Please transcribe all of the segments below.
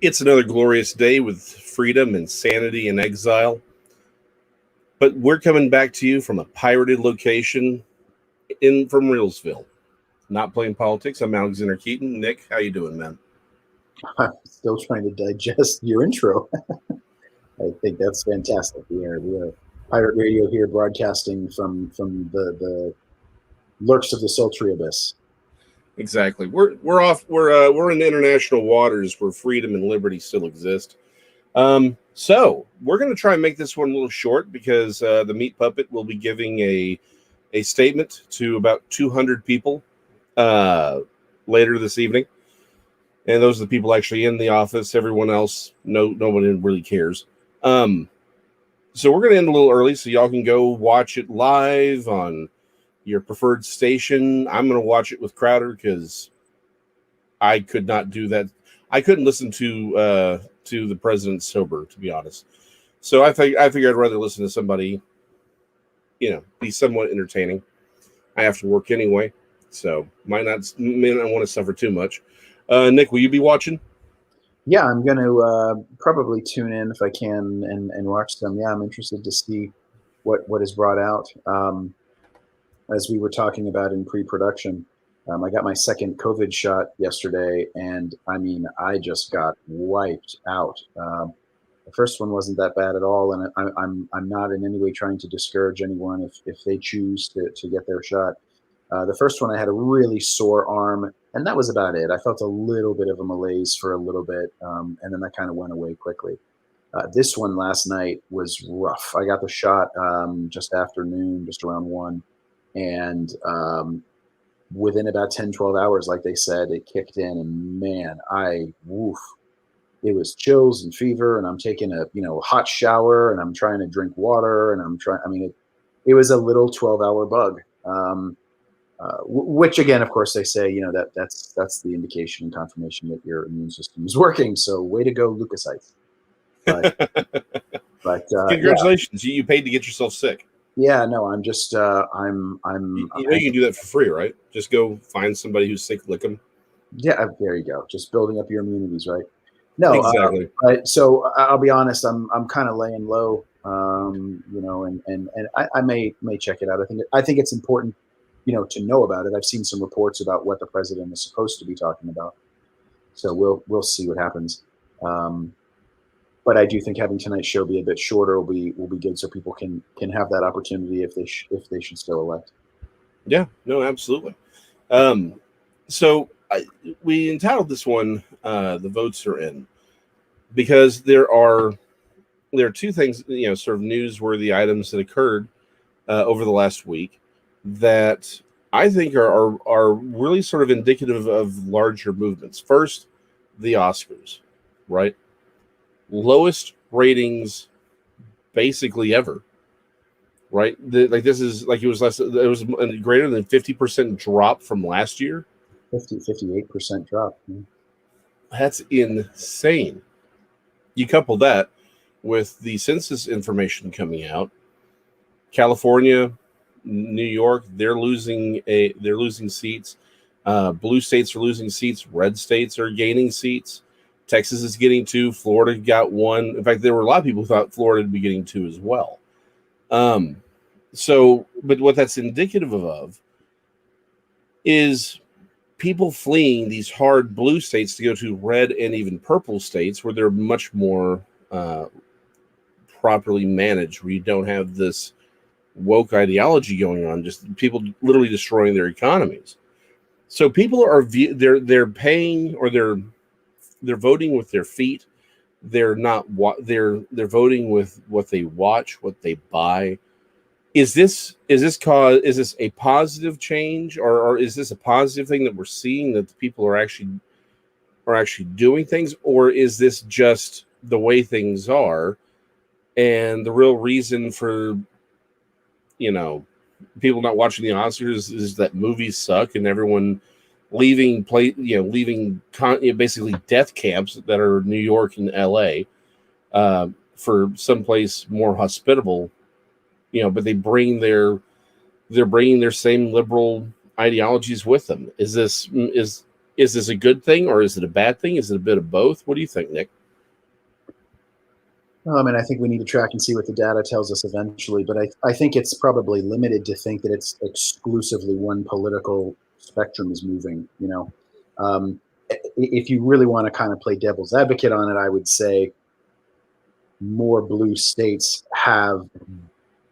It's another glorious day with freedom and sanity and exile. But we're coming back to you from a pirated location from Reelsville. Not playing politics. I'm Alexander Keaton. Nick, how you doing, man? I'm still trying to digest your intro. I think that's fantastic. We are pirate radio here, broadcasting from the lurks of the sultry abyss. Exactly. We're in international waters where freedom and liberty still exist. So we're going to try and make this one a little short because the meat puppet will be giving a statement to about 200 people later this evening. And those are the people actually in the office. Everyone else, nobody really cares. So we're going to end a little early so y'all can go watch it live on your preferred station. I'm going to watch it with Crowder because I could not do that. I couldn't listen to the president sober, to be honest. So I think I'd rather listen to somebody, be somewhat entertaining. I have to work anyway, so may not want to suffer too much. Nick, will you be watching? Yeah, I'm going to probably tune in if I can and watch them. Yeah, I'm interested to see what is brought out. As we were talking about in pre-production, I got my second COVID shot yesterday, and I mean, I just got wiped out. The first one wasn't that bad at all, and I'm not in any way trying to discourage anyone if they choose to get their shot. The first one, I had a really sore arm, and that was about it. I felt a little bit of a malaise for a little bit, and then that kind of went away quickly. This one last night was rough. I got the shot just after noon, just around 1, and within about 10, 12 hours, like they said, it kicked in, and man, it was chills and fever, and I'm taking a hot shower, and I'm trying to drink water, and it was a little 12-hour bug. Which again, of course, they say that's the indication and confirmation that your immune system is working. So way to go, leukocytes. But congratulations, yeah. You paid to get yourself sick. Yeah, no, I'm just I'm. You can do that for free, right? Just go find somebody who's sick, lick them. Yeah, there you go. Just building up your immunities, right? No, exactly. So I'll be honest, I'm kind of laying low, and I may check it out. I think it's important, to know about it. I've seen some reports about what the president is supposed to be talking about, so we'll see what happens. But I do think having tonight's show be a bit shorter will be good, so people can have that opportunity if they should still elect. Yeah, no, absolutely. So we entitled this one "The Votes Are In" because there are two things, sort of newsworthy items that occurred over the last week that I think are really sort of indicative of larger movements. First, the Oscars, right? Lowest ratings basically ever, right? This is like it was a greater than 50% drop from last year. 58% drop. That's insane. You couple that with the census information coming out, California, New York, they're losing seats. Blue states are losing seats. Red states are gaining seats. Texas is getting 2. Florida got 1. In fact, there were a lot of people who thought Florida would be getting 2 as well. But what that's indicative of is people fleeing these hard blue states to go to red and even purple states where they're much more properly managed, where you don't have this woke ideology going on, just people literally destroying their economies. So people are they're paying, or they're voting with their feet. They're not they're voting with what they watch, what they buy. Is this a positive change, or is this a positive thing that we're seeing, that the people are actually doing things, or is this just the way things are, and the real reason for people not watching the Oscars is that movies suck and everyone leaving basically death camps that are New York and LA for someplace more hospitable, but they're bringing their same liberal ideologies with them. Is Is this a good thing or is it a bad thing? Is it a bit of both? What do you think, Nick? Well, I mean, I think we need to track and see what the data tells us eventually, but I think it's probably limited to think that it's exclusively one political spectrum is moving. If you really want to kind of play devil's advocate on it, I would say more blue states have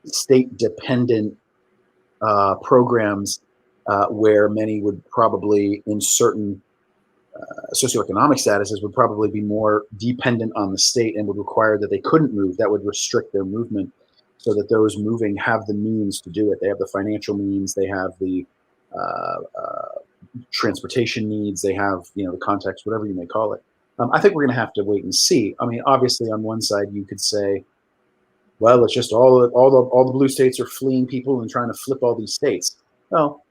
state-dependent programs where many would probably, in certain socioeconomic statuses, would probably be more dependent on the state and would require that they couldn't move. That would restrict their movement, so that those moving have the means to do it. They have the financial means, they have the transportation needs, they have the context, whatever you may call it. I think we're going to have to wait and see. I mean, obviously, on one side, you could say, well, it's just all the blue states are fleeing people and trying to flip all these states. Well,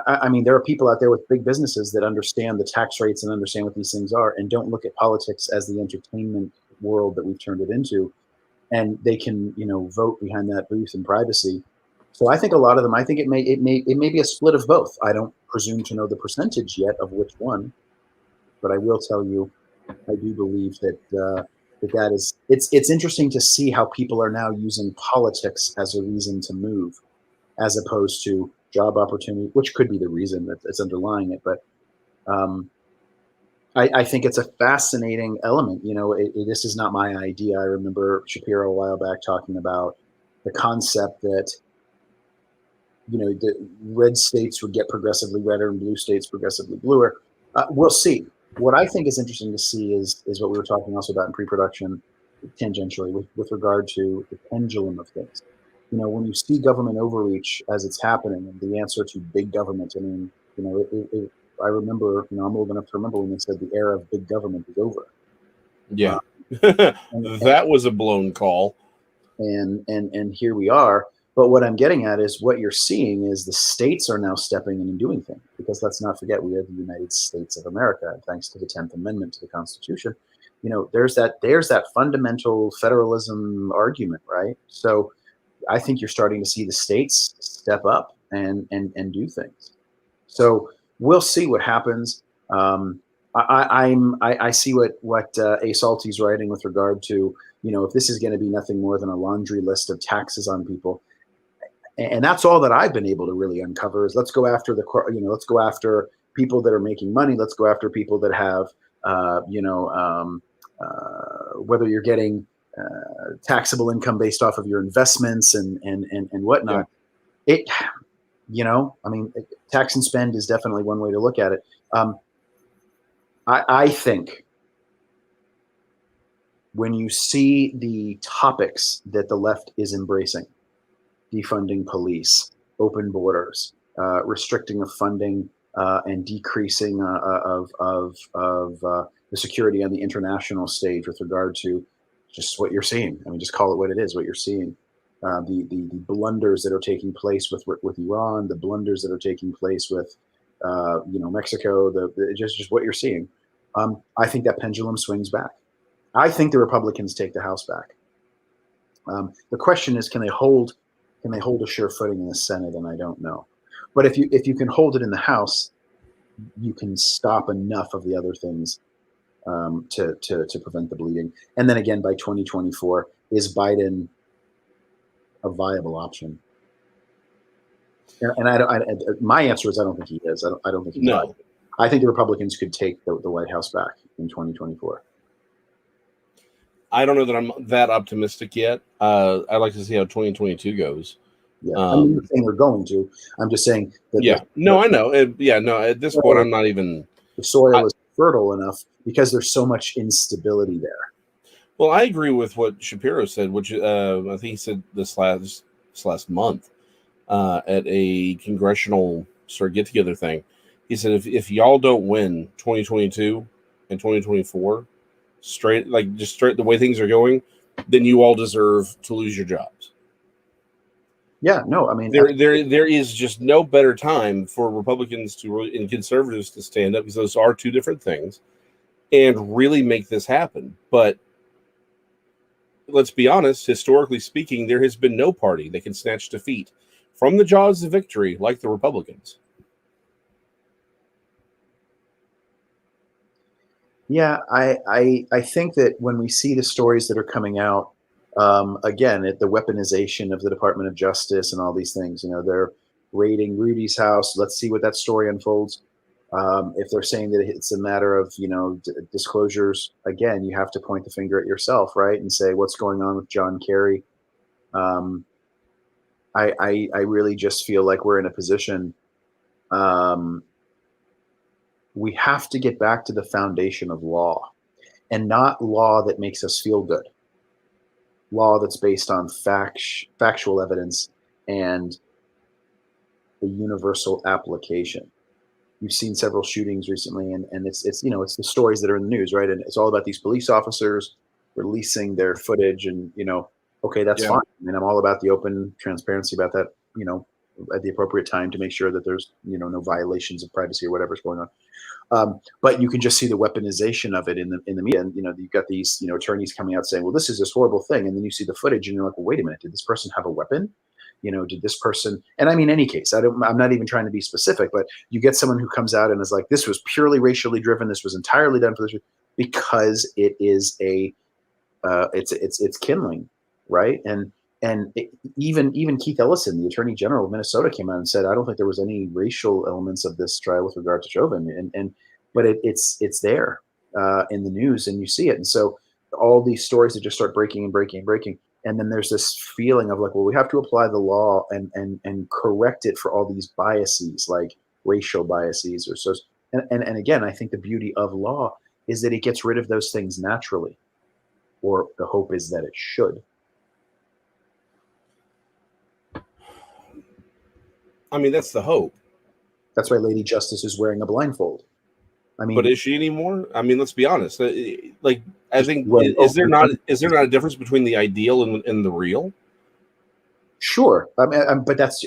I mean, there are people out there with big businesses that understand the tax rates and understand what these things are and don't look at politics as the entertainment world that we've turned it into. And they can, vote behind that booth in privacy. So I think a lot of them, I think it may be a split of both. I don't presume to know the percentage yet of which one, but I will tell you, I do believe that that is, it's interesting to see how people are now using politics as a reason to move, as opposed to job opportunity, which could be the reason that's underlying it. But I think it's a fascinating element. This is not my idea. I remember Shapiro a while back talking about the concept that the red states would get progressively redder and blue states progressively bluer. We'll see. What I think is interesting to see is what we were talking also about in pre-production, tangentially, with regard to the pendulum of things. When you see government overreach as it's happening, and the answer to big government, I mean, I remember, I'm old enough to remember when they said the era of big government is over. Yeah, that was a blown call. And here we are. But what I'm getting at is what you're seeing is the states are now stepping in and doing things, because let's not forget we are the United States of America, and thanks to the 10th Amendment to the Constitution, there's that fundamental federalism argument, right? So I think you're starting to see the states step up and do things. So we'll see what happens. I see what A. Salty's writing with regard to, if this is going to be nothing more than a laundry list of taxes on people. And that's all that I've been able to really uncover is let's go after let's go after people that are making money. Let's go after people that have, whether you're getting taxable income based off of your investments and whatnot. Yeah. I mean, tax and spend is definitely one way to look at it. I think when you see the topics that the left is embracing, defunding police, open borders, restricting of funding, and decreasing of the security on the international stage with regard to just what you're seeing. I mean, just call it what it is, what you're seeing. The blunders that are taking place with Iran, the blunders that are taking place with Mexico, just what you're seeing. I think that pendulum swings back. I think the Republicans take the House back. The question is, can they hold a sure footing in the Senate? And I don't know. But if you can hold it in the House, you can stop enough of the other things to prevent the bleeding. And then again, by 2024, is Biden a viable option? And my answer is I don't think he is. I don't think he No. does. I think the Republicans could take the White House back in 2024. I don't know that I'm that optimistic yet. I'd like to see how 2022 goes. Yeah, I'm not saying they're going to. I'm just saying that. Yeah, I know. At this point, I'm not even. The soil is fertile enough because there's so much instability there. Well, I agree with what Shapiro said, which I think he said this last month at a congressional sort of get together thing. He said if y'all don't win 2022 and 2024 straight the way things are going, then you all deserve to lose your jobs. Yeah, no, I mean there is just no better time for Republicans and conservatives to stand up, because those are two different things, and really make this happen. But let's be honest, historically speaking, there has been no party that can snatch defeat from the jaws of victory like the Republicans. Yeah, I think that when we see the stories that are coming out, again, the weaponization of the Department of Justice and all these things, they're raiding Rudy's house. Let's see what that story unfolds. If they're saying that it's a matter of, disclosures, again, you have to point the finger at yourself, right? And say, what's going on with John Kerry? Um, I really just feel like we're in a position. Um, we have to get back to the foundation of law, and not law that makes us feel good. Law that's based on factual evidence and the universal application. You've seen several shootings recently, and it's the stories that are in the news, right? And it's all about these police officers releasing their footage, and okay, that's Yeah. fine. I mean, I'm all about the open transparency about that, at the appropriate time to make sure that there's no violations of privacy or whatever's going on. But you can just see the weaponization of it in the media, and you've got these attorneys coming out saying, "Well, this is this horrible thing," and then you see the footage, and you're like, "Well, wait a minute, did this person have a weapon? Did this person?" And I mean, any case, I'm not even trying to be specific, but you get someone who comes out and is like, "This was purely racially driven. This was entirely done for this," because it is it's kindling, right? Even Keith Ellison, the Attorney General of Minnesota, came out and said, "I don't think there was any racial elements of this trial with regard to Chauvin," but it's there in the news, and you see it, and so all these stories that just start breaking and breaking and breaking, and then there's this feeling of like, well, we have to apply the law and correct it for all these biases, like racial biases or so. And again, I think the beauty of law is that it gets rid of those things naturally, or the hope is that it should. I mean, that's the hope. That's why Lady Justice is wearing a blindfold. I But mean, is she anymore? I mean, let's be honest. Like, I think well, is there not a difference between the ideal and the real? sure. But I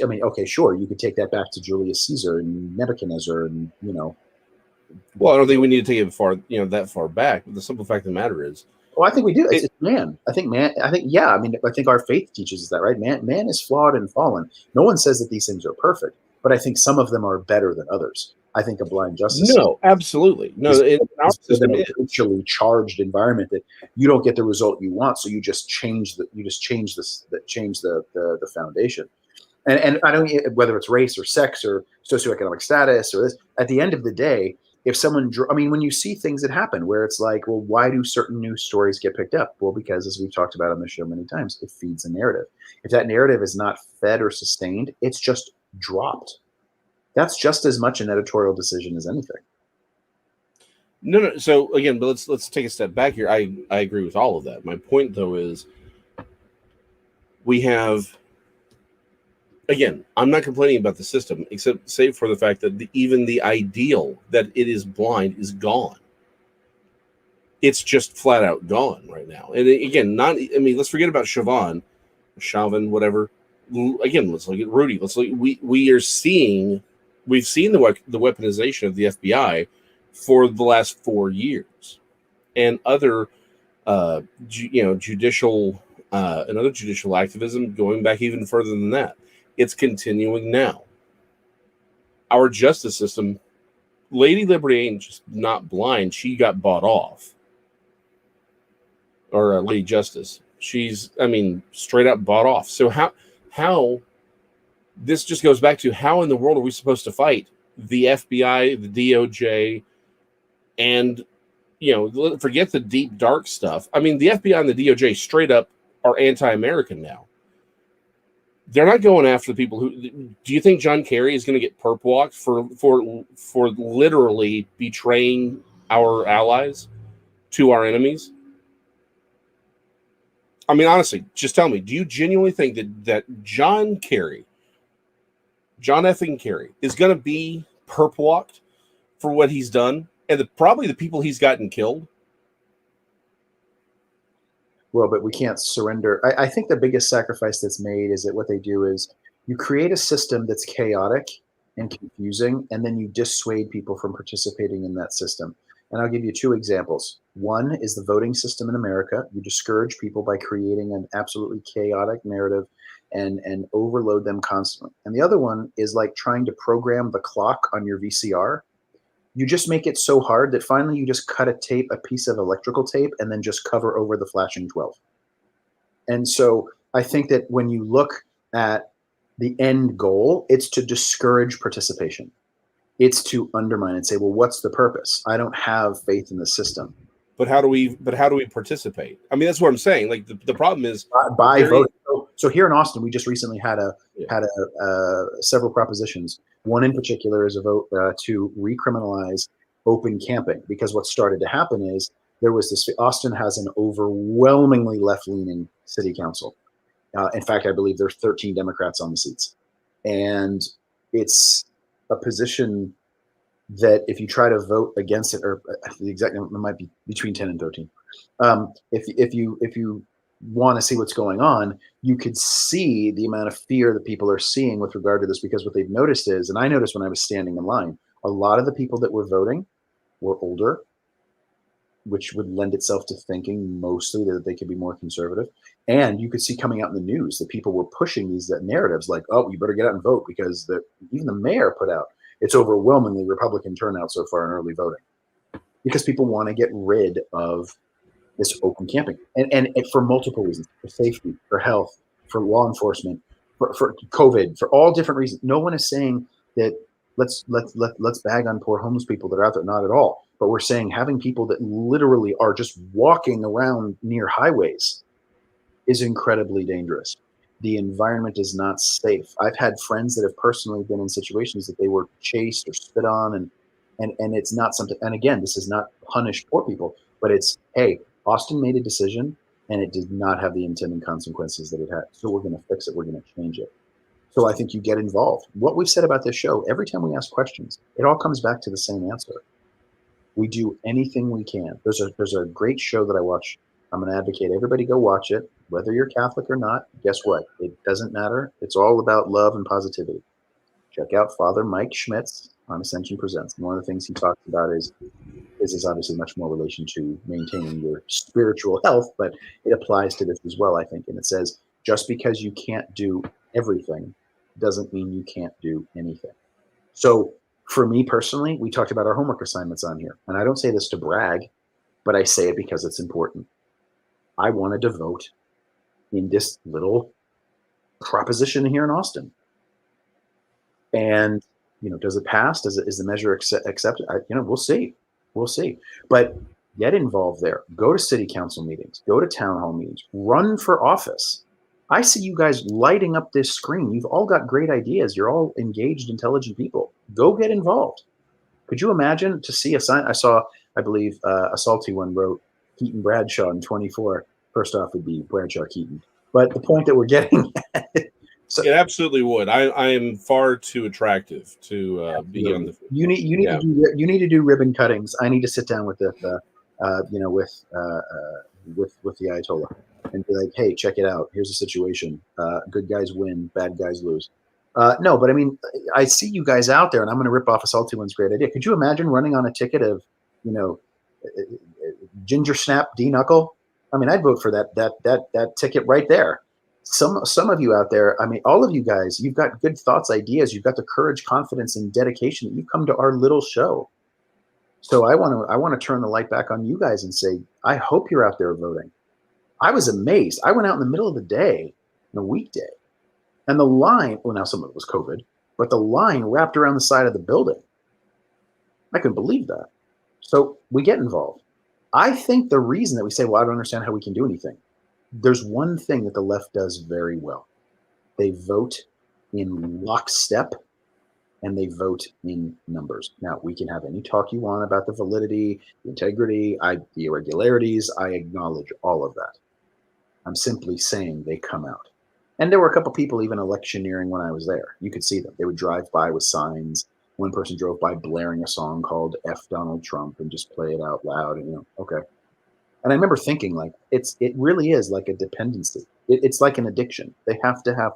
mean, okay, sure. You could take that back to Julius Caesar and Nebuchadnezzar, and Well, I don't think we need to take it that far back. But the simple fact of the matter is, well, I think we do. It's, it, it's man. I think man. I think yeah. I mean, I think our faith teaches us that, right? Man is flawed and fallen. No one says that these things are perfect, but I think some of them are better than others. I think a blind justice no, absolutely no. is In our live in system a is. racially charged environment that you don't get the result you want, so change the foundation. And I don't, whether it's race or sex or socioeconomic status or this. At the end of the day, if someone, I mean, when you see things that happen where it's like, well, why do certain news stories get picked up? Well, because as we've talked about on the show many times, it feeds a narrative. If that narrative is not fed or sustained, it's just dropped. That's just as much an editorial decision as anything. No. So again, but let's take a step back here. I agree with all of that. My point though is we have, again, I'm not complaining about the system, except save for the fact that even the ideal that it is blind is gone. It's just flat out gone right now. And again, not. I mean, let's forget about Chauvin, whatever. Again, let's look at Rudy. Let's look. We've seen the weaponization of the FBI for the last 4 years, and other judicial and other judicial activism going back even further than that. It's continuing now. Our justice system, Lady Liberty ain't just not blind. She got bought off, or Lady Justice. She's, I mean, straight up bought off. So how this just goes back to how in the world are we supposed to fight the FBI, the DOJ, and forget the deep dark stuff. I mean, the FBI and the DOJ straight up are anti-American now. They're not going after the people who. Do you think John Kerry is going to get perp walked for literally betraying our allies to our enemies? I mean, honestly, just tell me, do you genuinely think that John effing Kerry, is going to be perp walked for what he's done, and probably the people he's gotten killed? Well, but we can't surrender. I think the biggest sacrifice that's made is that what they do is you create a system that's chaotic and confusing, and then you dissuade people from participating in that system. And I'll give you two examples. One is the voting system in America. You discourage people by creating an absolutely chaotic narrative and overload them constantly. And the other one is like trying to program the clock on your VCR. you just make it so hard that finally you just cut a piece of electrical tape, and then just cover over the flashing 12. And so I think that when you look at the end goal, it's to discourage participation. It's to undermine and say, well, what's the purpose? I don't have faith in the system. But how do we participate? I mean, that's what I'm saying. Like the problem is by voting. So here in Austin, we just recently had several propositions. One in particular is a vote to recriminalize open camping, because what started to happen is there was this. Austin has an overwhelmingly left-leaning city council. In fact, I believe there's 13 Democrats on the seats, and it's a position that if you try to vote against it, or the exact number might be between 10 and 13. If you want to see what's going on, you could see the amount of fear that people are seeing with regard to this, because what they've noticed is, and I noticed when I was standing in line, a lot of the people that were voting were older, which would lend itself to thinking mostly that they could be more conservative. And you could see coming out in the news that people were pushing these narratives like, oh, you better get out and vote, because even the mayor put out, it's overwhelmingly Republican turnout so far in early voting, because people want to get rid of this open camping, and for multiple reasons: for safety, for health, for law enforcement, for COVID, for all different reasons. No one is saying that let's bag on poor homeless people that are out there, not at all. But we're saying having people that literally are just walking around near highways is incredibly dangerous. The environment is not safe. I've had friends that have personally been in situations that they were chased or spit on, and it's not something. And again, this is not punish poor people, but it's, hey, Austin made a decision and it did not have the intended consequences that it had. So we're going to fix it. We're going to change it. So I think you get involved. What we've said about this show, every time we ask questions, it all comes back to the same answer. We do anything we can. There's a great show that I watch. I'm going to advocate everybody go watch it, whether you're Catholic or not. Guess what? It doesn't matter. It's all about love and positivity. Check out Father Mike Schmitz on Ascension Presents. And one of the things he talks about is obviously much more relation to maintaining your spiritual health, but it applies to this as well, I think. And it says, just because you can't do everything doesn't mean you can't do anything. So for me personally, we talked about our homework assignments on here. And I don't say this to brag, but I say it because it's important. I wanted to vote in this little proposition here in Austin. And, does it pass? Is the measure accepted? We'll see. We'll see. But get involved there. Go to city council meetings. Go to town hall meetings. Run for office. I see you guys lighting up this screen. You've all got great ideas. You're all engaged, intelligent people. Go get involved. Could you imagine to see a sign? I saw, I believe, a salty one wrote Keaton Bradshaw in 24. First off, would be Bradshaw Keaton. But the point that we're getting at, so, it absolutely would. I am far too attractive to be on the. You need to do ribbon cuttings. I need to sit down with the Ayatollah and be like, hey, check it out. Here's the situation. Good guys win, bad guys lose. No, but I mean, I see you guys out there, and I'm going to rip off a salty one's great idea. Could you imagine running on a ticket of, Ginger Snap D Knuckle? I mean, I'd vote for that ticket right there. Some of you out there, I mean, all of you guys, you've got good thoughts, ideas. You've got the courage, confidence, and dedication that you come to our little show. So I want to turn the light back on you guys and say, I hope you're out there voting. I was amazed. I went out in the middle of the day, on a weekday, and the line, well, now some of it was COVID, but the line wrapped around the side of the building. I couldn't believe that. So we get involved. I think the reason that we say, well, I don't understand how we can do anything. There's one thing that the left does very well. They vote in lockstep, and they vote in numbers. Now, we can have any talk you want about the validity, the integrity, the irregularities. I acknowledge all of that. I'm simply saying they come out. And there were a couple people even electioneering when I was there. You could see them. They would drive by with signs. One person drove by blaring a song called F Donald Trump and just play it out loud. And, okay. And I remember thinking, like, it really is like a dependency. It's like an addiction. They have to have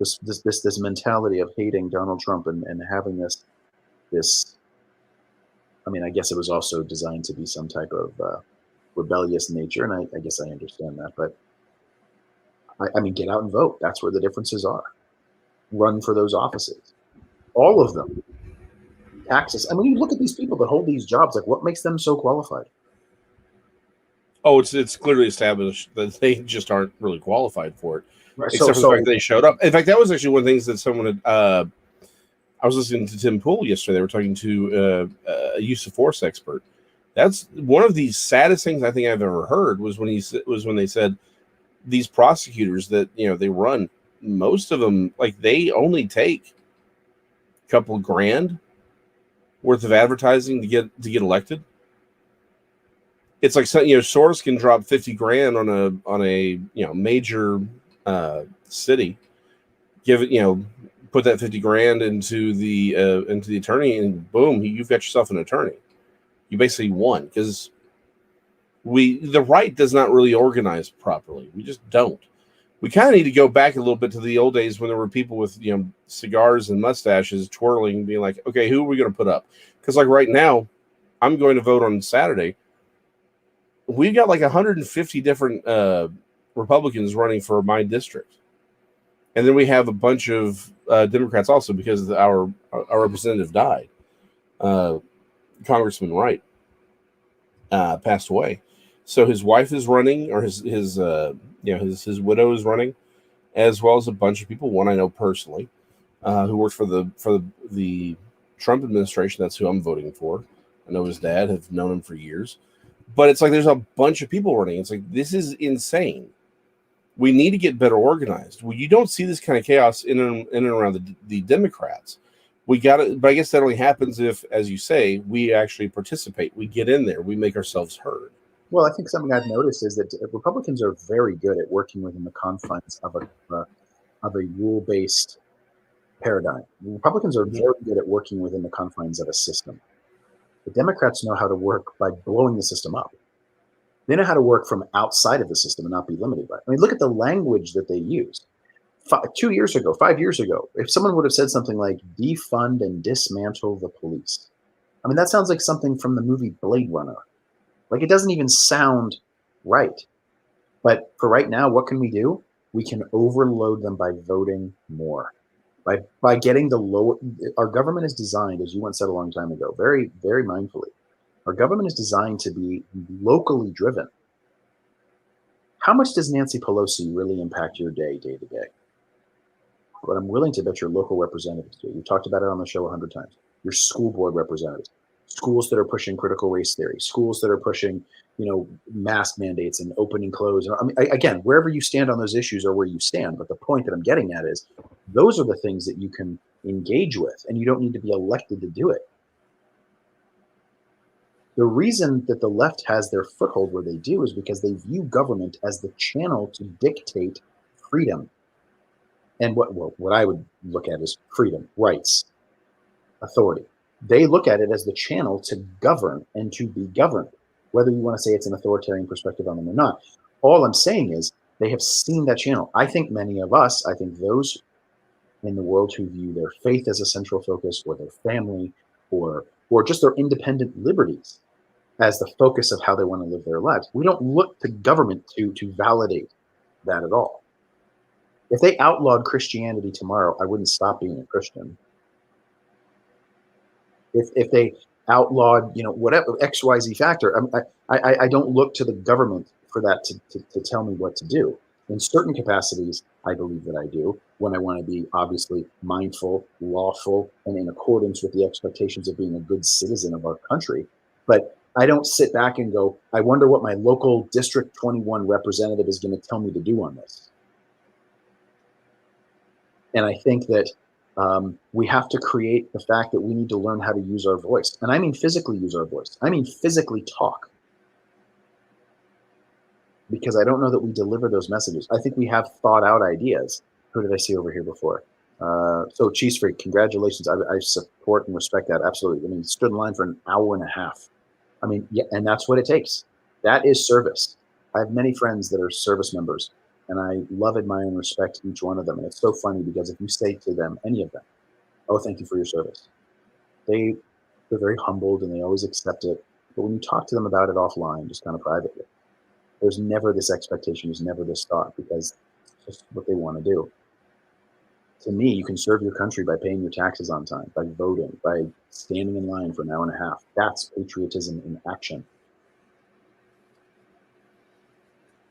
this mentality of hating Donald Trump and having this. I mean, I guess it was also designed to be some type of rebellious nature, and I guess I understand that. But I mean, get out and vote. That's where the differences are. Run for those offices, all of them. taxes. I mean, you look at these people that hold these jobs, like what makes them so qualified? Oh, it's clearly established that they just aren't really qualified for it, Right. So, except for the fact so that they showed up. In fact, that was actually one of the things that someone had. I was listening to Tim Pool yesterday. They were talking to a use of force expert. That's one of the saddest things I think I've ever heard was when they said these prosecutors that they run, most of them, like, they only take a couple grand worth of advertising to get elected. It's like, Soros can drop 50 grand on a major city, give it, put that 50 grand into the attorney, and boom, you've got yourself an attorney. You basically won, because the right does not really organize properly. We just don't. We kind of need to go back a little bit to the old days when there were people with cigars and mustaches twirling, being like, okay, who are we going to put up? Because like right now, I'm going to vote on Saturday. We've got like 150 different Republicans running for my district, and then we have a bunch of Democrats also, because our representative died. Congressman Wright passed away, so his wife is running, or his widow is running, as well as a bunch of people. One I know personally, who worked for the Trump administration. That's who I'm voting for. I know his dad. Have known him for years. But it's like there's a bunch of people running. It's like, this is insane. We need to get better organized. Well, you don't see this kind of chaos in and around the Democrats. We got it, but I guess that only happens if, as you say, we actually participate. We get in there. We make ourselves heard. well, I think something I've noticed is that Republicans are very good at working within the confines of a rule-based paradigm. Republicans are very good at working within the confines of a system. The Democrats know how to work by blowing the system up. They know how to work from outside of the system and not be limited by it. I mean, look at the language that they use. 2 years ago, 5 years ago, if someone would have said something like defund and dismantle the police, I mean, that sounds like something from the movie Blade Runner. Like, it doesn't even sound right. But for right now, what can we do? We can overload them by voting more. By getting the lower, our government is designed, as you once said a long time ago, very, very mindfully. Our government is designed to be locally driven. How much does Nancy Pelosi really impact your day to day? But I'm willing to bet your local representatives do. We've talked about it on the show 100 times. Your school board representatives, schools that are pushing critical race theory, schools that are pushing, mask mandates and open and close. I mean, again, wherever you stand on those issues are where you stand. But the point that I'm getting at is those are the things that you can engage with, and you don't need to be elected to do it. The reason that the left has their foothold where they do is because they view government as the channel to dictate freedom. And what I would look at is freedom, rights, authority. They look at it as the channel to govern and to be governed, whether you want to say it's an authoritarian perspective on them or not. All I'm saying is they have seen that channel. I think many of us, I think those in the world who view their faith as a central focus, or their family, or just their independent liberties as the focus of how they want to live their lives, we don't look to government to validate that at all. If they outlawed Christianity tomorrow, I wouldn't stop being a Christian. If they outlawed, whatever XYZ factor, I don't look to the government for that to tell me what to do. In certain capacities, I believe that I do, when I want to be obviously mindful, lawful, and in accordance with the expectations of being a good citizen of our country. But I don't sit back and go, I wonder what my local District 21 representative is going to tell me to do on this. And I think that we have to create the fact that we need to learn how to use our voice. And I mean physically use our voice. I mean physically talk. Because I don't know that we deliver those messages. I think we have thought out ideas. Who did I see over here before? So Cheese Freak, congratulations. I support and respect that. Absolutely. I mean, stood in line for an hour and a half. I mean, yeah, and that's what it takes. That is service. I have many friends that are service members, and I love, admire, and respect each one of them. And it's so funny because if you say to them, any of them, oh, thank you for your service, they're very humbled and they always accept it. But when you talk to them about it offline, just kind of privately, there's never this expectation, there's never this thought, because it's just what they want to do. To me, you can serve your country by paying your taxes on time, by voting, by standing in line for an hour and a half. That's patriotism in action.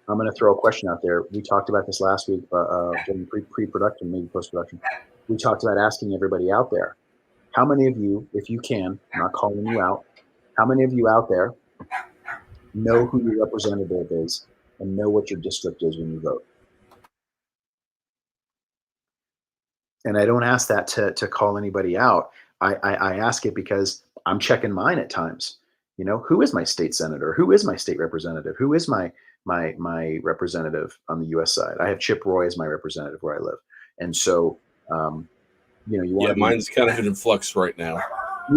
I'm going to throw a question out there. We talked about this last week during pre-production, maybe post-production. We talked about asking everybody out there, how many of you, if you can, I'm not calling you out, how many of you out there know who your representative is and know what your district is when you vote? And I don't ask that to call anybody out. I ask it because I'm checking mine at times. You know, who is my state senator? Who is my state representative? Who is my representative on the U.S. side? I have Chip Roy as my representative where I live, and so you know, you want. Yeah, mine's kind of in flux right now.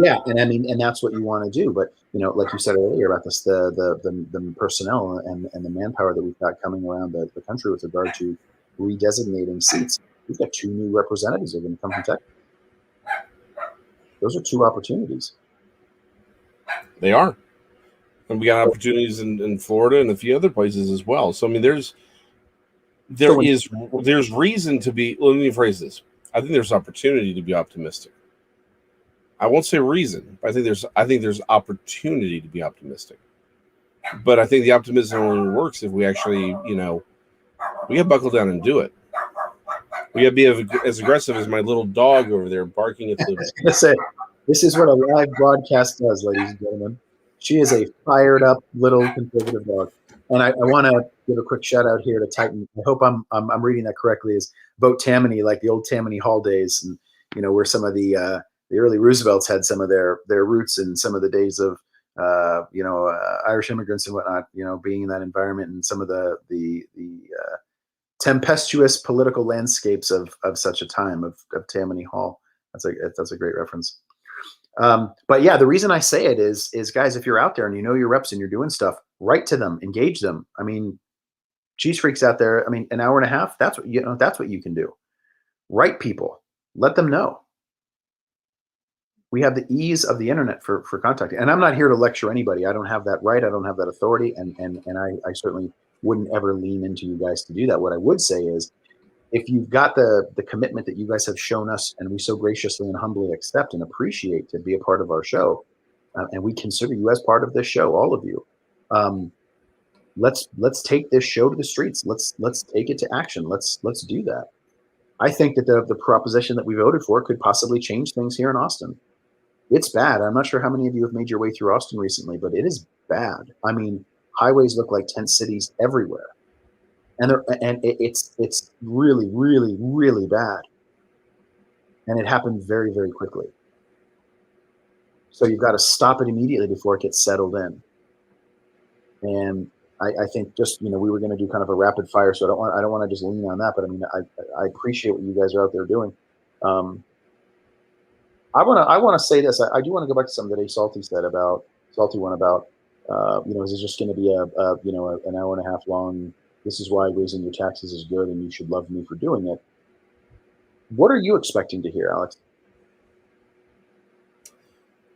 Yeah, and I mean, and that's what you want to do. But you know, like you said earlier about this, the personnel and the manpower that we've got coming around the country with regard to redesignating seats. We've got 2 new representatives that are going to come from Texas. Those are 2 opportunities. They are. And we got opportunities in Florida and a few other places as well. So I mean, there's reason to be. Let me phrase this. I think there's opportunity to be optimistic. I won't say reason, but I think there's opportunity to be optimistic. But I think the optimism only works if we actually, you know, we got to buckle down and do it. We got to be as aggressive as my little dog over there barking at the. This is what a live broadcast does, ladies and gentlemen. She is a fired up little conservative dog. And I want to give a quick shout out here to Titan. I hope I'm reading that correctly. Is Vote Tammany, like the old Tammany Hall days, and you know, where some of the early Roosevelts had some of their roots in some of the days of you know, Irish immigrants and whatnot. You know, being in that environment and some of the tempestuous political landscapes of such a time of Tammany Hall. That's a great reference. But yeah, the reason I say it is guys, if you're out there and you know your reps and you're doing stuff, write to them, engage them. I mean, cheese freaks out there. I mean, an hour and a half, that's what you can do. Write people, let them know. We have the ease of the internet for contacting. And I'm not here to lecture anybody. I don't have that right. I don't have that authority. And I certainly wouldn't ever lean into you guys to do that. What I would say is, if you've got the commitment that you guys have shown us and we so graciously and humbly accept and appreciate to be a part of our show, and we consider you as part of this show, all of you, let's take this show to the streets. Let's take it to action. Let's do that. I think that the proposition that we voted for could possibly change things here in Austin. It's bad. I'm not sure how many of you have made your way through Austin recently, but it is bad. I mean, highways look like tent cities everywhere. And it's really, really, really bad. And it happened very, very quickly. So you've got to stop it immediately before it gets settled in. And I think just, you know, we were going to do kind of a rapid fire, so I don't want to just lean on that. But I mean, I appreciate what you guys are out there doing. I want to say this. I do want to go back to something that Salty said about you know, is it just going to be you know, an hour and a half long? This is why raising your taxes is good, and you should love me for doing it. What are you expecting to hear, Alex?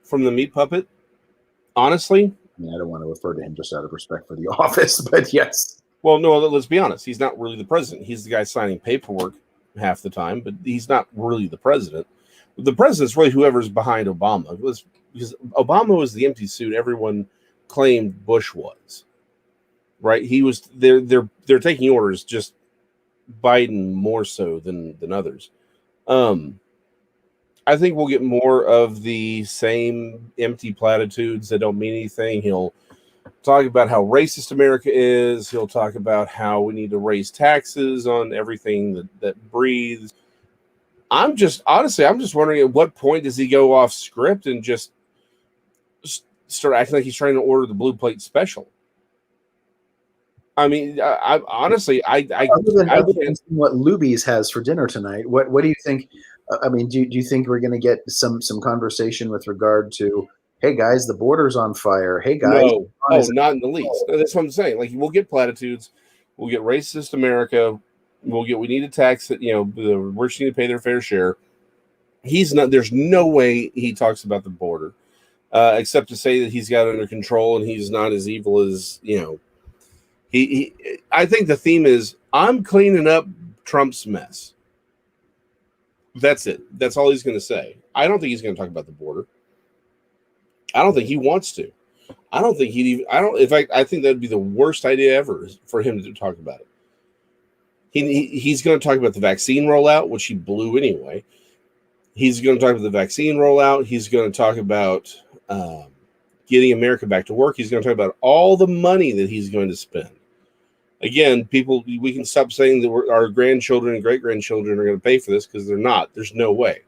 From the meat puppet? Honestly? I mean, I don't want to refer to him just out of respect for the office, but yes. Well, no, let's be honest. He's not really the president. He's the guy signing paperwork half the time, but he's not really the president. The president's really whoever's behind Obama. It was because Obama was the empty suit everyone claimed Bush was. Right? He was they're taking orders, just Biden more so than others. I think we'll get more of the same empty platitudes that don't mean anything. He'll talk about how racist America is. He'll talk about how we need to raise taxes on everything that breathes. I'm just wondering, at what point does he go off script and just start acting like he's trying to order the blue plate special? I mean, I honestly, other than what Luby's has for dinner tonight, what do you think? I mean, do you think we're going to get some conversation with regard to, hey guys, the border's on fire. Hey guys, no, not in the least. That's what I'm saying. Like, we'll get platitudes, we'll get racist America, we need to tax it. You know, the rich need to pay their fair share. He's not. There's no way he talks about the border, except to say that he's got it under control and he's not as evil as, you know. I think the theme is, I'm cleaning up Trump's mess. That's it. That's all he's going to say. I don't think he's going to talk about the border. I don't think he wants to. I don't think he'd even. I don't. In fact, I think that'd be the worst idea ever for him to talk about it. He's going to talk about the vaccine rollout, which he blew anyway. He's going to talk about the vaccine rollout. He's going to talk about getting America back to work. He's going to talk about all the money that he's going to spend. Again, people, we can stop saying that our grandchildren and great grandchildren are going to pay for this, because they're not. There's no way.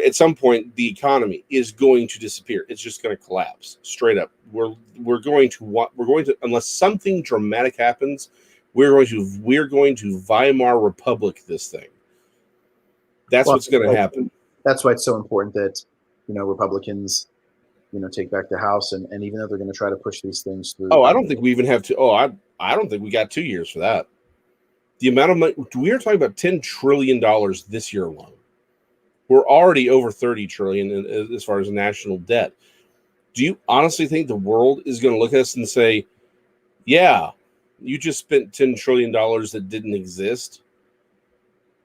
At some point, the economy is going to disappear. It's just going to collapse straight up. We're going to, unless something dramatic happens, we're going to Weimar Republic this thing. That's what's going to happen. That's why it's so important that, Republicans, take back the House, and even though they're going to try to push these things through. Oh, I don't think we even have to. I don't think we got 2 years for that. The amount of money we are talking about, $10 trillion this year alone. We're already over 30 trillion as far as national debt. Do you honestly think the world is going to look at us and say, "Yeah, you just spent $10 trillion that didn't exist"?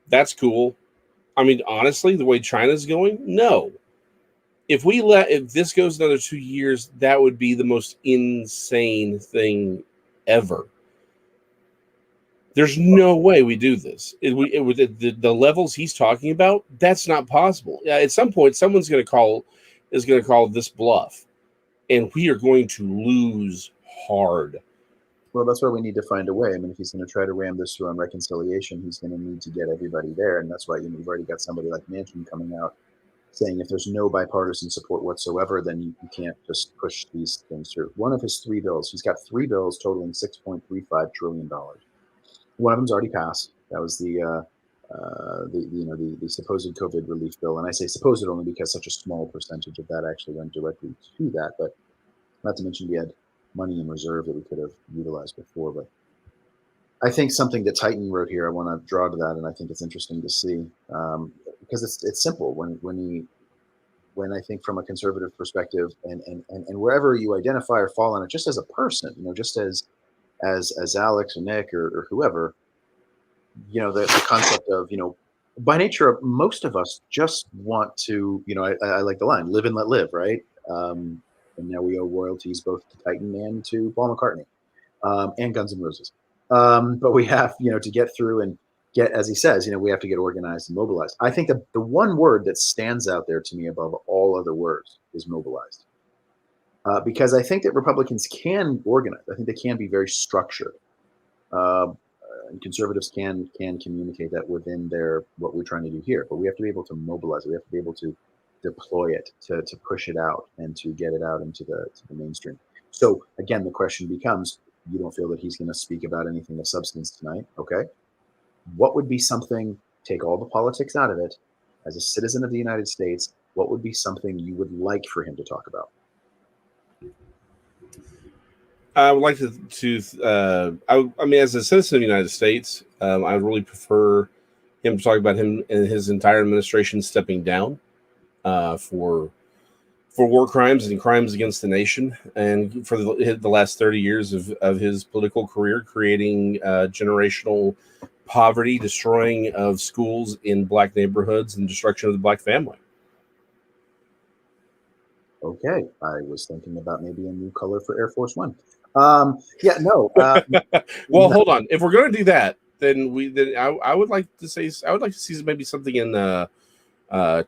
That's cool. I mean, honestly, the way China's going, no. If this goes another 2 years, that would be the most insane thing ever. There's no way we do this. The levels he's talking about, that's not possible. At some point, someone's going to call this bluff, and we are going to lose hard. Well, that's why we need to find a way. I mean, if he's going to try to ram this through on reconciliation, he's going to need to get everybody there, and that's why you've already got somebody like Manchin coming out saying if there's no bipartisan support whatsoever, then you can't just push these things through. One of his 3 bills, he's got 3 bills totaling $6.35 trillion. One of them's already passed. That was the supposed COVID relief bill, and I say supposed only because such a small percentage of that actually went directly to that. But not to mention we had money in reserve that we could have utilized before. But I think something that Titan wrote here, I want to draw to that, and I think it's interesting to see because it's simple when I think from a conservative perspective, and wherever you identify or fall on it, just as a person, just as Alex or Nick or whoever, the concept of, by nature, most of us just want to, I like the line, live and let live, right? And now we owe royalties both to Titan and to Paul McCartney and Guns N' Roses. But we have, to get through and get, as he says, we have to get organized and mobilized. I think the one word that stands out there to me above all other words is mobilized. Because I think that Republicans can organize. I think they can be very structured. And conservatives can communicate that within what we're trying to do here. But we have to be able to mobilize it. We have to be able to deploy it, to push it out, and to get it out into the mainstream. So again, the question becomes, you don't feel that he's going to speak about anything of substance tonight. Okay. What would be something, take all the politics out of it, as a citizen of the United States, what would be something you would like for him to talk about? I would like to I mean, as a citizen of the United States, I would really prefer him to talk about him and his entire administration stepping down for war crimes and crimes against the nation, and for the last 30 years of his political career, creating generational poverty, destroying of schools in black neighborhoods, and destruction of the black family. Okay, I was thinking about maybe a new color for Air Force One. Well, hold on. If we're going to do that, then I would like to see maybe something in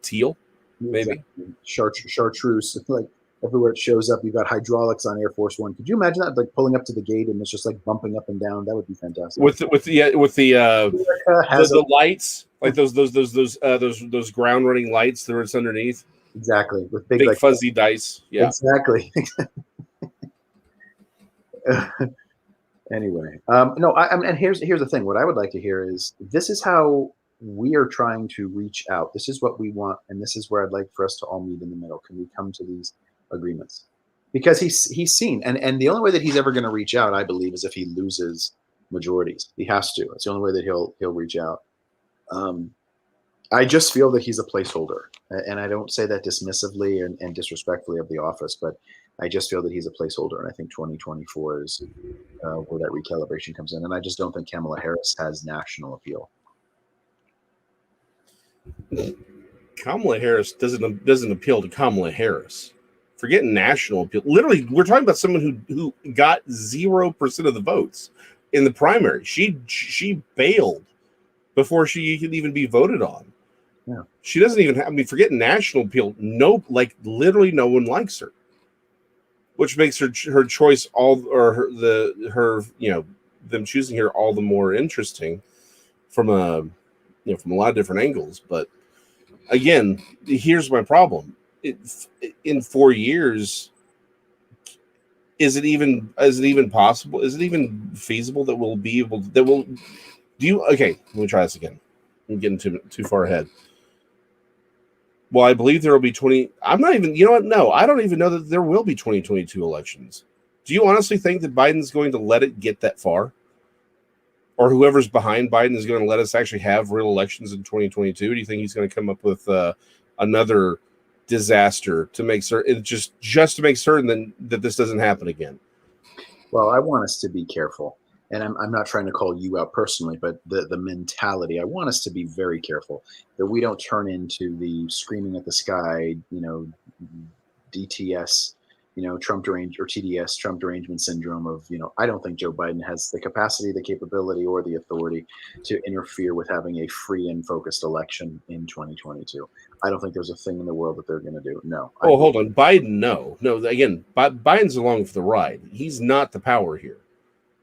teal, maybe chartreuse. Like everywhere it shows up, you've got hydraulics on Air Force One. Could you imagine that, like pulling up to the gate and it's just like bumping up and down? That would be fantastic. With the lights, like those ground running lights that are underneath. Exactly, with big like, fuzzy dice. Yeah, exactly. Anyway, no, and here's the thing. What I would like to hear is, this is how we are trying to reach out. This is what we want, and this is where I'd like for us to all meet in the middle. Can we come to these agreements? Because he's seen, and the only way that he's ever going to reach out, I believe, is if he loses majorities. He has to. It's the only way that he'll reach out. I just feel that he's a placeholder, and I don't say that dismissively and disrespectfully of the office, but I just feel that he's a placeholder, and I think 2024 is where that recalibration comes in, and I just don't think Kamala Harris has national appeal. Kamala Harris doesn't appeal to Kamala Harris. Forget national appeal. Literally, we're talking about someone who got 0% of the votes in the primary. She bailed before she could even be voted on. Yeah. She doesn't even have, I mean, forget national appeal. No, like literally no one likes her, which makes her choice all, or her them choosing her all the more interesting from from a lot of different angles. But again, here's my problem. In 4 years, is it even possible? Is it even feasible that we'll be able to, that will do you okay? Let me try this again. I'm getting too far ahead. Well, I believe there will be 20. I'm not even, you know what? No, I don't even know that there will be 2022 elections. Do you honestly think that Biden's going to let it get that far? Or whoever's behind Biden is going to let us actually have real elections in 2022? Do you think he's going to come up with another disaster to make certain, just to make certain that this doesn't happen again? Well, I want us to be careful. And I'm not trying to call you out personally, but the mentality, I want us to be very careful that we don't turn into the screaming at the sky, DTS, Trump deranged, or TDS, Trump derangement syndrome of, I don't think Joe Biden has the capacity, the capability, or the authority to interfere with having a free and focused election in 2022. I don't think there's a thing in the world that they're going to do. No. Oh, hold on. Biden, no. Again, Biden's along for the ride. He's not the power here.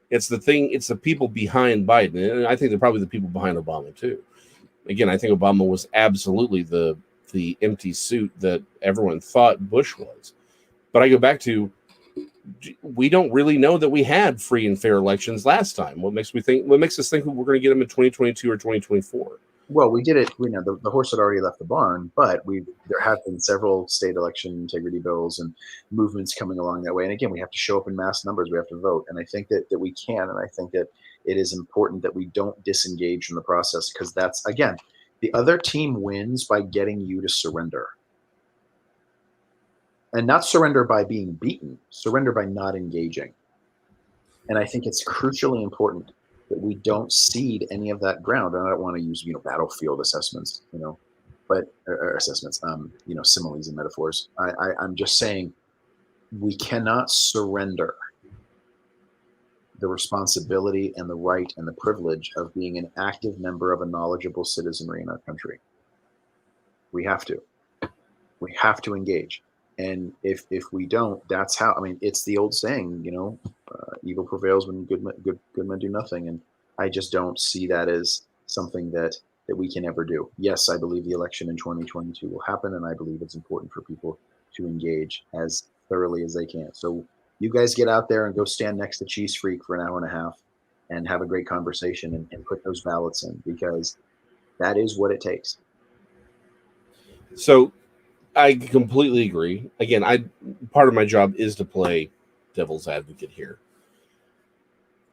It's the people behind Biden. And I think they're probably the people behind Obama, too. Again, I think Obama was absolutely the empty suit that everyone thought Bush was. But I go back to, we don't really know that we had free and fair elections last time. What makes us think we're going to get them in 2022 or 2024? Well, we did it. The horse had already left the barn, but there have been several state election integrity bills and movements coming along that way. And again, we have to show up in mass numbers. We have to vote, and I think that we can. And I think that it is important that we don't disengage from the process, because that's, again, the other team wins by getting you to surrender, and not surrender by being beaten. Surrender by not engaging. And I think it's crucially important that we don't cede any of that ground. And I don't want to use, battlefield assessments, but or assessments, similes and metaphors. I'm just saying we cannot surrender the responsibility and the right and the privilege of being an active member of a knowledgeable citizenry in our country. We have to. We have to engage. And if we don't, that's how. I mean, it's the old saying, evil prevails when good men do nothing. And I just don't see that as something that we can ever do. Yes, I believe the election in 2022 will happen, and I believe it's important for people to engage as thoroughly as they can. So you guys get out there and go stand next to Cheese Freak for an hour and a half and have a great conversation and put those ballots in, because that is what it takes. So I completely agree. Again, part of my job is to play devil's advocate here.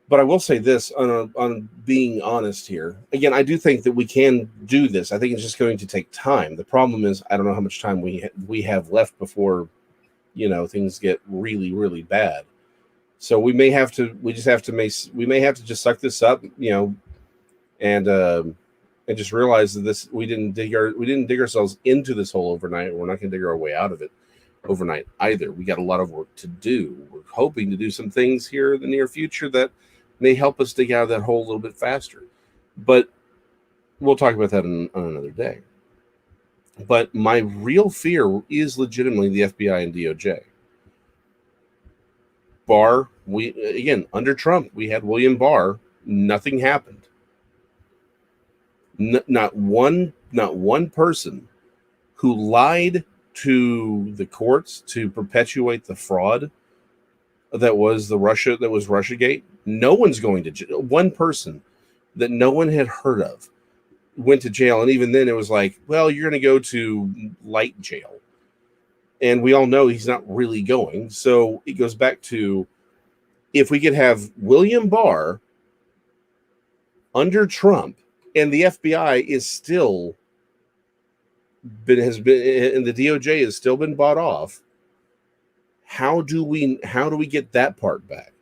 But I will say this, on being honest here. Again, I do think that we can do this. I think it's just going to take time. The problem is, I don't know how much time we have left before, things get really, really bad. So we may have to just suck this up, and just realize that we didn't dig ourselves into this hole overnight. We're not going to dig our way out of it overnight either. We got a lot of work to do. We're hoping to do some things here in the near future that may help us dig out of that hole a little bit faster. But we'll talk about that on another day. But my real fear is legitimately the FBI and DOJ. Barr, under Trump, we had William Barr. Nothing happened. Not one person who lied to the courts to perpetuate the fraud that was Russiagate. No one's going to jail. One person that no one had heard of went to jail, and even then it was like, well, you're going to go to light jail, and we all know he's not really going. So it goes back to, if we could have William Barr under Trump, and the FBI is still and the DOJ has still been bought off. How do we get that part back?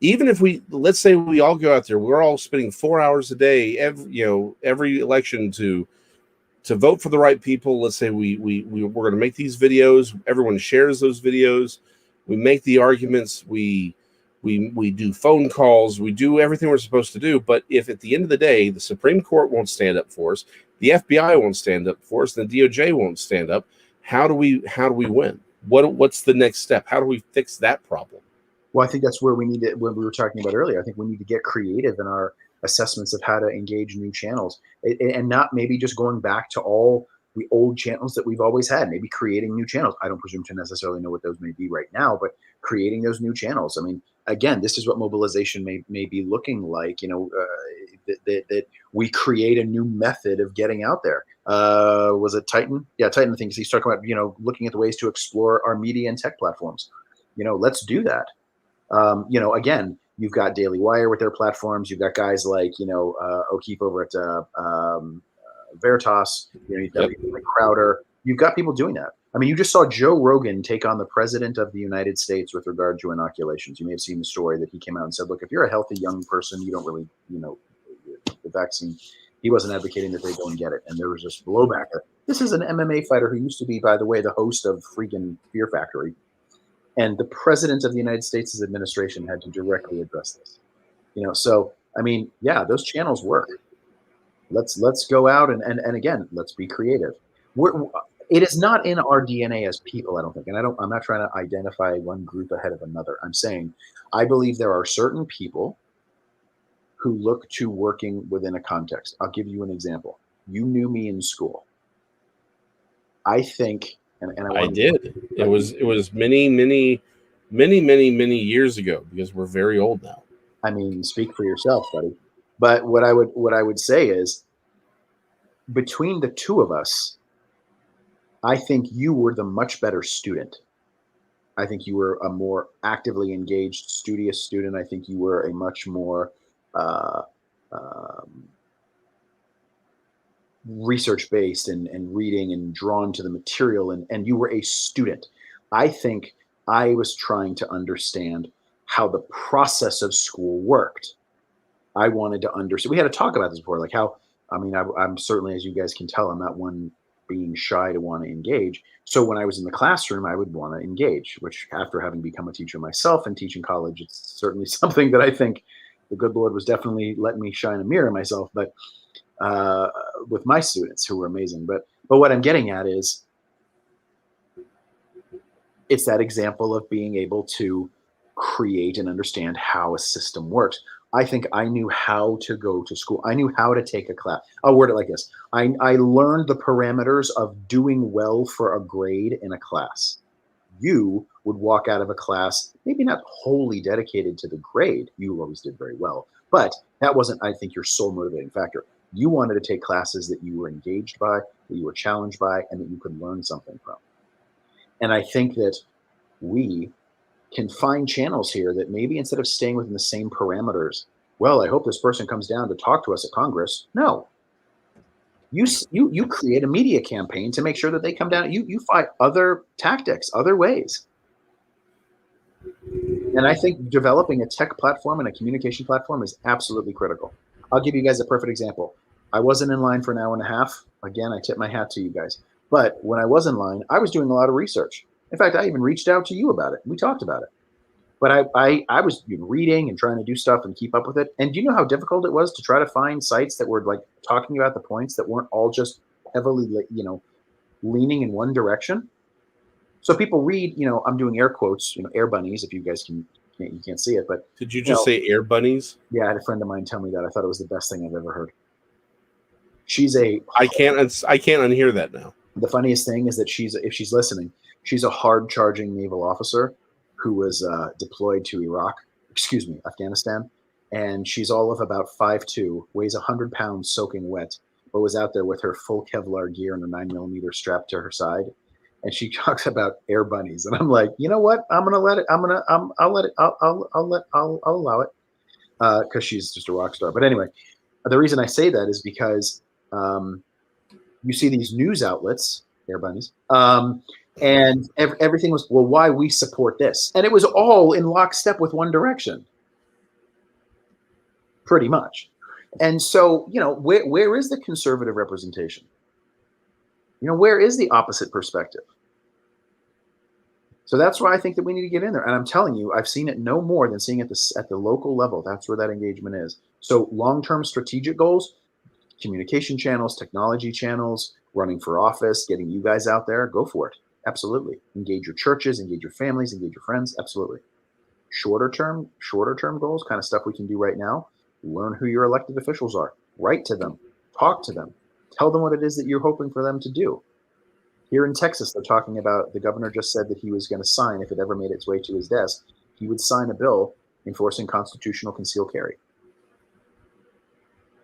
Even if let's say we all go out there, we're all spending 4 hours a day, every election to to vote for the right people. Let's say we're going to make these videos. Everyone shares those videos. We make the arguments. We do phone calls. We do everything we're supposed to do. But if at the end of the day, the Supreme Court won't stand up for us, the FBI won't stand up for us, and the DOJ won't stand up, how do we win? What's the next step? How do we fix that problem? Well, I think that's where we need to, when we were talking about earlier, I think we need to get creative in our assessments of how to engage new channels, and not maybe just going back to all the old channels that we've always had, maybe creating new channels. I don't presume to necessarily know what those may be right now, but creating those new channels. I mean, again, this is what mobilization may be looking like, that we create a new method of getting out there. Was it Titan? Yeah, Titan thinks he's talking about, looking at the ways to explore our media and tech platforms. Let's do that. Again, you've got Daily Wire with their platforms. You've got guys like, O'Keefe over at Veritas. You've got people like Crowder. You've got people doing that. I mean, you just saw Joe Rogan take on the president of the United States with regard to inoculations. You may have seen the story that he came out and said, look, if you're a healthy young person, you don't really, the vaccine. He wasn't advocating that they go and get it. And there was this blowback. This is an MMA fighter who used to be, by the way, the host of freaking Fear Factory. And the president of the United States' administration had to directly address this. So, I mean, yeah, those channels work. Let's go out and again, let's be creative. It is not in our DNA as people, I don't think. And I'm not trying to identify one group ahead of another. I'm saying I believe there are certain people who look to working within a context. I'll give you an example. You knew me in school. I think, and I did. It was many years ago, because we're very old now. I mean, speak for yourself, buddy. But what I would say is, between the two of us, I think you were the much better student. I think you were a more actively engaged, studious student. I think you were a much more research-based and reading and drawn to the material, and you were a student. I think I was trying to understand how the process of school worked. I wanted to understand. We had to talk about this before, like how, I mean, I'm certainly, as you guys can tell, I'm not one being shy to want to engage. So when I was in the classroom, I would want to engage, which, after having become a teacher myself and teaching college, it's certainly something that I think the good Lord was definitely letting me shine a mirror myself, but with my students, who were amazing. But what I'm getting at is, it's that example of being able to create and understand how a system works. I think I knew how to go to school. I knew how to take a class. I'll word it like this. I learned the parameters of doing well for a grade in a class. You would walk out of a class, maybe not wholly dedicated to the grade. You always did very well. But that wasn't, I think, your sole motivating factor. You wanted to take classes that you were engaged by, that you were challenged by, and that you could learn something from. And I think that we can find channels here that maybe, instead of staying within the same parameters, well, I hope this person comes down to talk to us at Congress. No, you create a media campaign to make sure that they come down. You find other tactics, other ways. And I think developing a tech platform and a communication platform is absolutely critical. I'll give you guys a perfect example. I wasn't in line for an hour and a half. Again, I tip my hat to you guys. But when I was in line, I was doing a lot of research. In fact, I even reached out to you about it. We talked about it. But I was reading and trying to do stuff and keep up with it. And do you know how difficult it was to try to find sites that were like talking about the points that weren't all just heavily, leaning in one direction? So people read, I'm doing air quotes, air bunnies, if you guys you can't see it. But did you just say air bunnies? Yeah, I had a friend of mine tell me that. I thought it was the best thing I've ever heard. I can't unhear that now. The funniest thing is that if she's listening, she's a hard-charging naval officer who was deployed to Afghanistan. And she's all of about 5'2", weighs 100 pounds soaking wet, but was out there with her full Kevlar gear and a 9mm strapped to her side. And she talks about air bunnies. And I'm like, you know what? I'm going to let it. I'll allow it. Because she's just a rock star. But anyway, the reason I say that is because you see these news outlets, air bunnies, and everything was, well, why we support this. And it was all in lockstep with one direction, pretty much. And so, where is the conservative representation? Where is the opposite perspective? So that's why I think that we need to get in there. And I'm telling you, I've seen it no more than seeing it at the local level. That's where that engagement is. So long-term strategic goals, communication channels, technology channels, running for office, getting you guys out there, go for it. Absolutely. Engage your churches, engage your families, engage your friends. Absolutely. Shorter term goals, kind of stuff we can do right now. Learn who your elected officials are. Write to them. Talk to them. Tell them what it is that you're hoping for them to do. Here in Texas, they're talking about, the governor just said that he was going to sign, if it ever made its way to his desk, he would sign a bill enforcing constitutional concealed carry.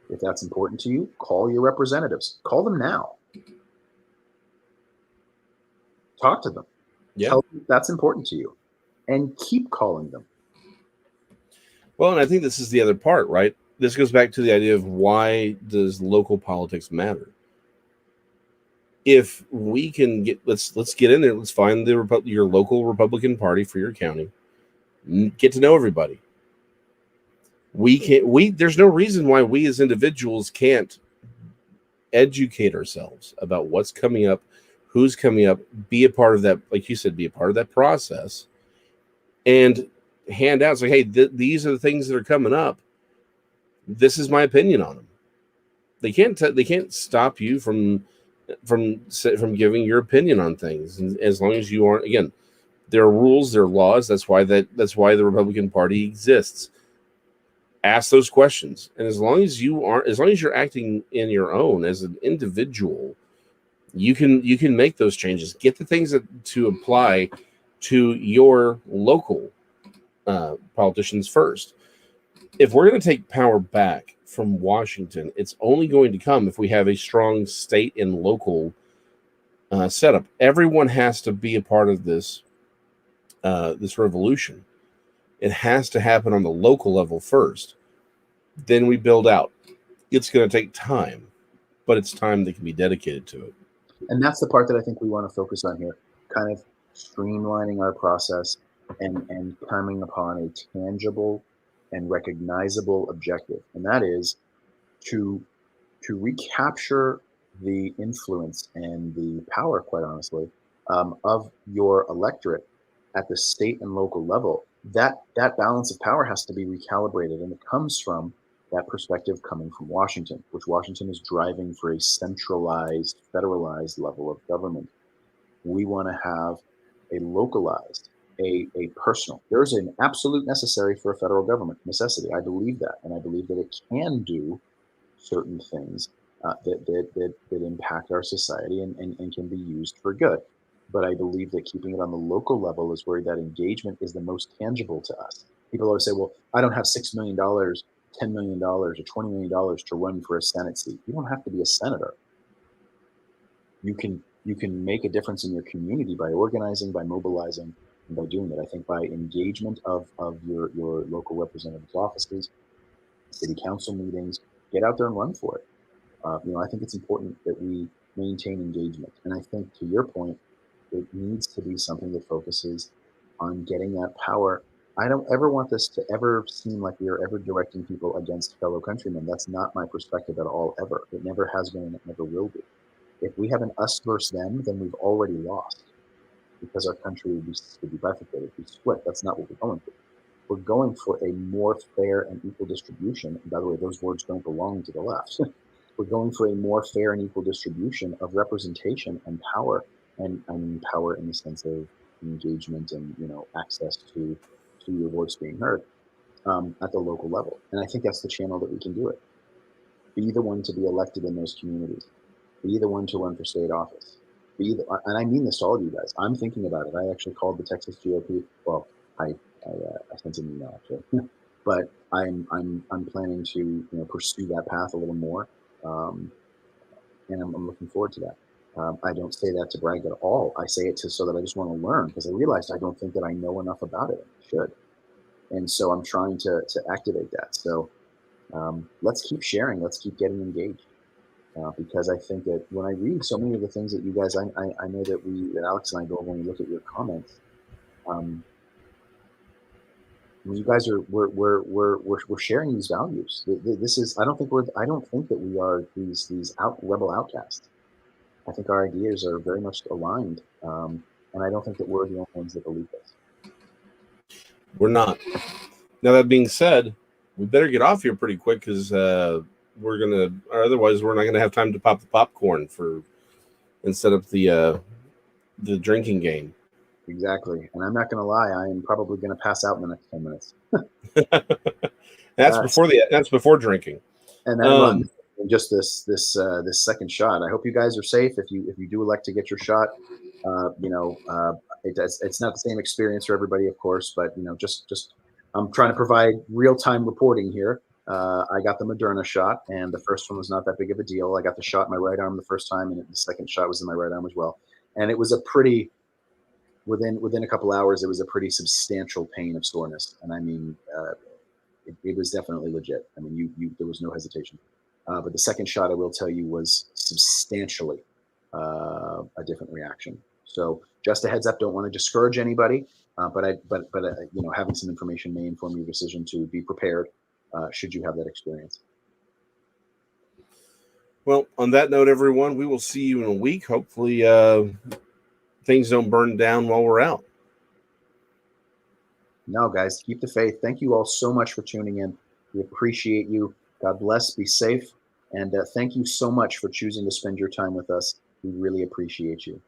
If that's important to you, call your representatives. Call them now. Talk to them. Yeah. Tell them that's important to you. And keep calling them. Well, and I think this is the other part, right? This goes back to the idea of, why does local politics matter? If we can let's get in there, let's find your local Republican Party for your county, get to know everybody. There's no reason why we as individuals can't educate ourselves about what's coming up, who's coming up, be a part of that, like you said, be a part of that process, and hand out, like, hey, these are the things that are coming up. This is my opinion on them. They can't stop you from giving your opinion on things, and as long as you aren't, again, there are rules, there are laws. That's why the Republican Party exists. Ask those questions, and as long as you're acting in your own as an individual, you can make those changes. Get the things to apply to your local politicians first. If we're going to take power back from Washington, it's only going to come if we have a strong state and local setup. Everyone has to be a part of this revolution. It has to happen on the local level first. Then we build out. It's going to take time, but it's time that can be dedicated to it. And that's the part that I think we want to focus on here, kind of streamlining our process and coming upon a tangible and recognizable objective. And that is to recapture the influence and the power, quite honestly, of your electorate at the state and local level. That balance of power has to be recalibrated, and it comes from that perspective coming from Washington, which Washington is driving for a centralized, federalized level of government. We want to have a localized, a personal. There's an absolute necessary for a federal government, necessity. I believe that, and I believe that it can do certain things that impact our society and can be used for good. But I believe that keeping it on the local level is where that engagement is the most tangible to us. People always say, well, I don't have $6 million, $10 million, or $20 million to run for a Senate seat. You don't have to be a senator. You can make a difference in your community by organizing, by mobilizing, and by doing it. I think by engagement of your local representatives' offices, city council meetings, get out there and run for it. I think it's important that we maintain engagement. And I think, to your point, it needs to be something that focuses on getting that power. I don't ever want this to ever seem like we are ever directing people against fellow countrymen. That's not my perspective at all, ever. It never has been, and it never will be. If we have an us versus them, then we've already lost, because our country would be bifurcated, be split. That's not what we're going for. We're going for a more fair and equal distribution. And by the way, those words don't belong to the left. We're going for a more fair and equal distribution of representation and power, and I mean power in the sense of engagement and access to your voice being heard at the local level. And I think that's the channel that we can do it. Be the one to be elected in those communities. Be the one to run for state office. And I mean this to all of you guys. I'm thinking about it. I actually called the Texas GOP. Well, I sent an email actually, but I'm planning to pursue that path a little more, and I'm looking forward to that. I don't say that to brag at all. I say it so that I just want to learn, because I realized I don't think that I know enough about it. I should, and so I'm trying to activate that. So let's keep sharing. Let's keep getting engaged. Because I think that when I read so many of the things that you guys, I know that Alex and I go when we look at your comments. You guys we're sharing these values. This is I don't think that we are these rebel outcasts. I think our ideas are very much aligned, and I don't think that we're the only ones that believe this. We're not. Now that being said, we better get off here pretty quick because otherwise we're not gonna have time to pop the popcorn for instead of the drinking game. Exactly, and I'm not going to lie, I am probably going to pass out in the next 10 minutes. That's before drinking. And then just this second shot. I hope you guys are safe. If you do elect to get your shot, it's not the same experience for everybody, of course, but just I'm trying to provide real time reporting here. I got the Moderna shot, and the first one was not that big of a deal. I got the shot in my right arm the first time, and the second shot was in my right arm as well. And it was a pretty within a couple hours, it was a pretty substantial pain of soreness, and I mean, it was definitely legit. I mean, there was no hesitation. But the second shot, I will tell you, was substantially a different reaction. So just a heads up, don't want to discourage anybody, but having some information may inform your decision to be prepared should you have that experience. Well, on that note, everyone, we will see you in a week. Hopefully, things don't burn down while we're out. No, guys, keep the faith. Thank you all so much for tuning in. We appreciate you. God bless. Be safe. And thank you so much for choosing to spend your time with us. We really appreciate you.